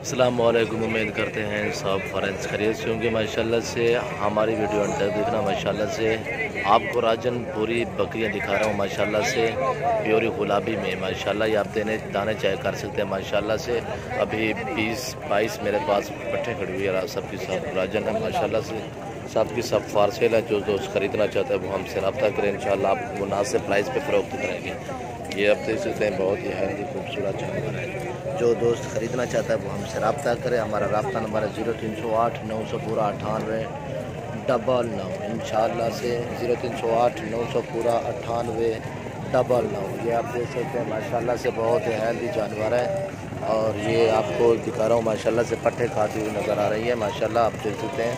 अस्सलामुअलैकुम। उम्मीद करते हैं सब फ्रेंड्स खैरियत से होंगे माशाल्लाह से। हमारी वीडियो अंत तक देखना माशाल्लाह से। आपको राजनपुरी बकरियां दिखा रहा हूँ माशाल्लाह से, प्योरी गुलाबी में माशाल्लाह। ये आप दाने चेक कर सकते हैं माशाल्लाह से। अभी 20-22 मेरे पास पट्टे खड़ी हुई है, सबकी सब राजन है माशाल्लाह से। सबकी सब फारसेल है। जो दोस्त खरीदना चाहता है वो हमसे रब्ता करें, इंशाल्लाह आप मुनासिब प्राइस पे फ़रोख्त करेंगे। ये आप देख सकते हैं, बहुत ही हेल्दी खूबसूरत जानवर है। जो दोस्त ख़रीदना चाहता है वो हमसे रब्ता करे। हमारा रब्ता नंबर है 0308 900 पूरा 9899 इंशाल्लाह से। 0308 900 पूरा 9899। ये आप देख सकते हैं माशाल्लाह से, बहुत ही हेल्दी जानवर है। और ये आपको दिखा रहा हूँ माशाल्लाह से, पट्टे खाती हुई नज़र आ रही है माशाल्लाह। आप देख सकते हैं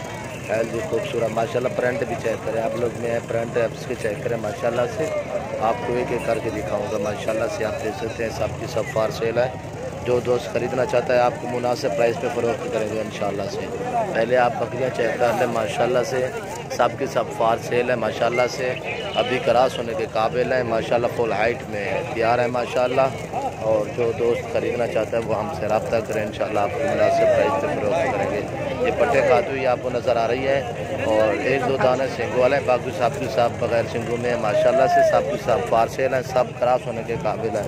हेल्दी खूबसूरत माशाल्लाह। प्रिंट भी चेक करें, आप लोग में प्रिंट है उसके चेक करें माशाल्लाह से। आपको एक एक करके दिखाऊंगा माशाल्लाह से। आप देख सकते हैं सबकी सब फारसेल है। जो दोस्त ख़रीदना चाहता है आपको मुनासिब प्राइस पे फ़रोख्त करेंगे इंशाल्लाह से। पहले आप बकरियां चेक कर लें माशाल्लाह से। सबकी सब फारसेल है माशाल्लाह से। अभी क्रॉस होने के काबिल है माशाल्लाह, फुल हाइट में तैयार है माशाल्लाह। और जो दोस्त ख़रीदना चाहता है वो हमसे रब्ता करें, इंशाल्लाह आपको मुनासिब प्राइस पे फ़रोख्त करेंगे। ये पट्टे खाती हुई आपको नज़र आ रही है। और एक दो दाने सिंगों वाले हैं, बाकी सबकी सब बगैर सिंगों में है माशाल्लाह से। सबकी सब फारसेल हैं, सब क्रॉस होने के काबिल है।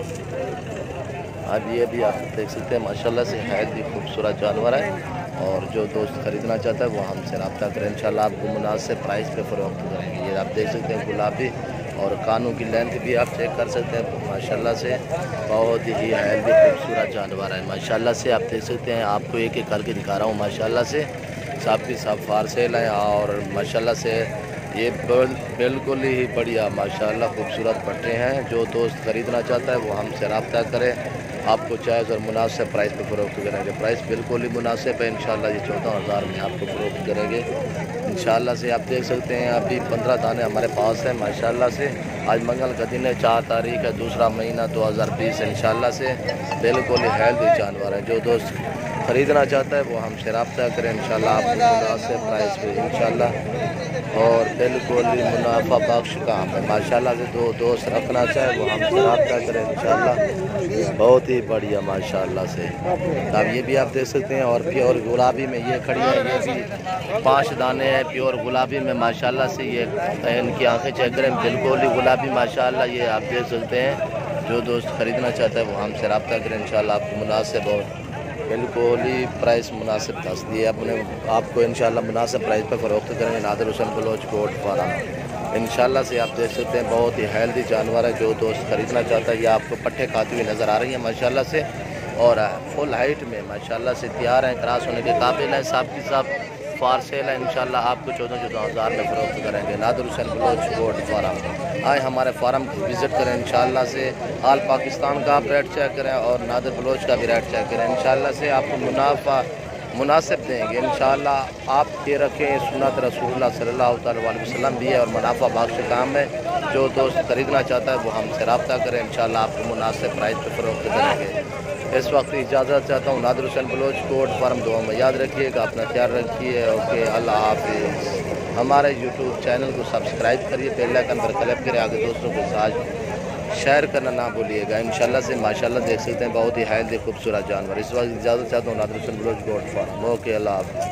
अब ये भी आप देख सकते हैं माशाल्लाह से, हेल्दी खूबसूरत जानवर है। और जो दोस्त ख़रीदना चाहता है वो हमसे रब्ता करें, इंशाल्लाह आपको मुनासिब प्राइस पे फ़रोख्त करेंगे। ये आप देख सकते हैं गुलाबी, और कानों की लेंथ भी आप चेक कर सकते हैं माशाल्लाह से। बहुत ही हेल्दी खूबसूरत जानवर है माशाल्लाह से। आप देख सकते हैं, आपको एक एक करके दिखा रहा हूँ माशाल्लाह से। सबकी सब फारसेल हैं और माशाल्लाह से ये बिल्कुल ही बढ़िया माशाल्लाह खूबसूरत पट्टे हैं। जो दोस्त ख़रीदना चाहता है वो हमसे रब्ता करे। आपको जायज़ और मुनासिब प्राइस पे फ़रोख्त करेंगे। प्राइस बिल्कुल ही मुनासिब है इंशाल्लाह। ये 14,000 में आपको फ़रोख्त करेंगे इंशाल्लाह से। आप देख सकते हैं अभी 15 दाने हमारे पास हैं माशाल्लाह से। आज मंगल का दिन है, 4 तारीख है, दूसरा महीना 2020 इंशाल्लाह से। बिल्कुल ही हेल्दी जानवर है। जो दोस्त ख़रीदना चाहता है वो हमसे रब्ता करें, इंशाल्लाह आपको मुनासिब प्राइस पे इंशाल्लाह। और बिल्कुल ही मुनाफा बख्श काम है माशाल्लाह से। जो दोस्त रखना चाहे वो हमसे रब्ता करें इंशाल्लाह। बहुत ही बढ़िया माशाल्लाह से। अब ये भी आप देख सकते हैं। और प्योर गुलाबी में ये खड़ी है, ये भी 5 दाने हैं प्योर गुलाबी में माशाल्लाह से। ये इनकी आंखें चेक करें, बिल्कुल ही गुलाबी माशाल्लाह। ये आप देख सकते हैं। जो दोस्त ख़रीदना चाहता है वो हमसे रब्ता करें, इंशाल्लाह आपको मुनासिब और बिल्कुल ही प्राइस मुनासिब दस दिए अपने आपको इंशाल्लाह मुनासिब प्राइस पर फ़रोख्त करेंगे। नादिर हुसैन बलोच कोट फार्म इंशाल्लाह से। आप देख सकते हैं बहुत ही हेल्दी जानवर है। जो दोस्त ख़रीदना चाहता है, ये आपको पट्टे खाती हुई नज़र आ रही है माशाल्लाह से। और फुल हाइट में माशाल्लाह से तैयार हैं, क्रॉस होने के काबिल हैं। सबकी सब फारसेल है इंशाल्लाह आपको 14,000 में फ़रोख्त करेंगे। नादिर हुसैन बलोच कोट फार्म आए हमारे फार्म को विज़िट करें इंशाल्लाह से। आल पाकिस्तान का आप रेट चेक करें और नादिर बलोच का भी रेट चेक करें इंशाल्लाह से। आपको मुनाफा मुनासिब देंगे इंशाल्लाह। आप ये रखें, सुन्नत रसूलुल्लाह सल्लल्लाहु अलैहि वसल्लम भी है और मुनाफा बख्श काम है। जो दोस्त ख़रीदना चाहता है वो हमसे रब्ता करें, इंशाल्लाह आपको मुनासिब प्राइस पर फ़रोख्त करेंगे। इस वक्त इजाज़त चाहता हूँ। नादिर हुसैन बलोच कोट फार्म दुआ में याद रखिएगा, अपना ख्याल रखिए। ओके, अल्लाह हाफिज़। हमारे यूट्यूब चैनल को सब्सक्राइब करिए, बेल आइकन पर क्लिक करें, आगे दोस्तों के साथ शेयर करना ना भूलिएगा इंशाल्लाह से। माशाल्लाह देख सकते हैं बहुत ही हेल्दी खूबसूरत जानवर। इस वक्त इजाज़त चाहता हूँ। नादिर हुसैन बलोच कोट फार्म। ओके, अल्लाह हाफिज़।